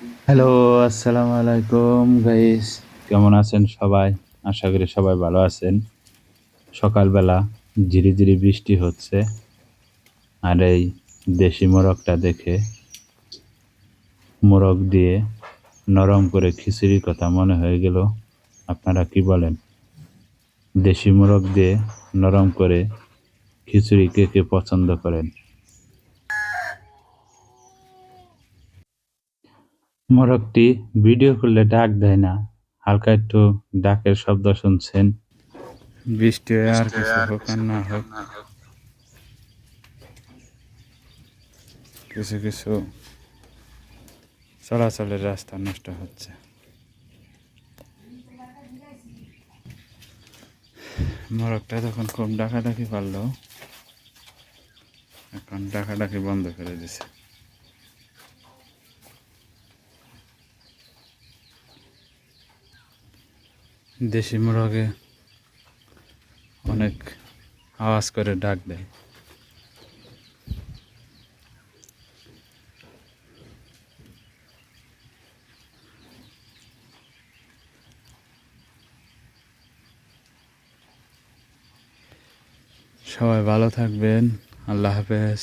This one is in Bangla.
হ্যালো, আসসালামু আলাইকুম গাইস। কেমন আছেন সবাই? আশা করি সবাই ভালো আছেন। সকালবেলা ঝিরিঝিরি বৃষ্টি হচ্ছে। আর এই দেশি মোরগটা দেখে মোরগ দিয়ে নরম করে খিচুড়ির কথা মনে হয়ে গেল। আপনারা কি বলেন? দেশি মোরগ দিয়ে নরম করে খিচুড়ি কে কে পছন্দ করেন? মোরগটি ভিডিও করলে ডাক দেয় না। হালকা একটু ডাকের শব্দ শুনছেন। বৃষ্টি হয়ে আর কিছু হোক আর না হোক, কিছু কিছু চলাচলের রাস্তা নষ্ট হচ্ছে। মোরগটা তখন খুব ডাকাডাকি পারলো, এখন ডাকাডাকি বন্ধ করে দিছে। দেশি মোরগে অনেক আওয়াজ করে ডাক দেয়। সবাই ভালো থাকবেন। আল্লাহ হাফেজ।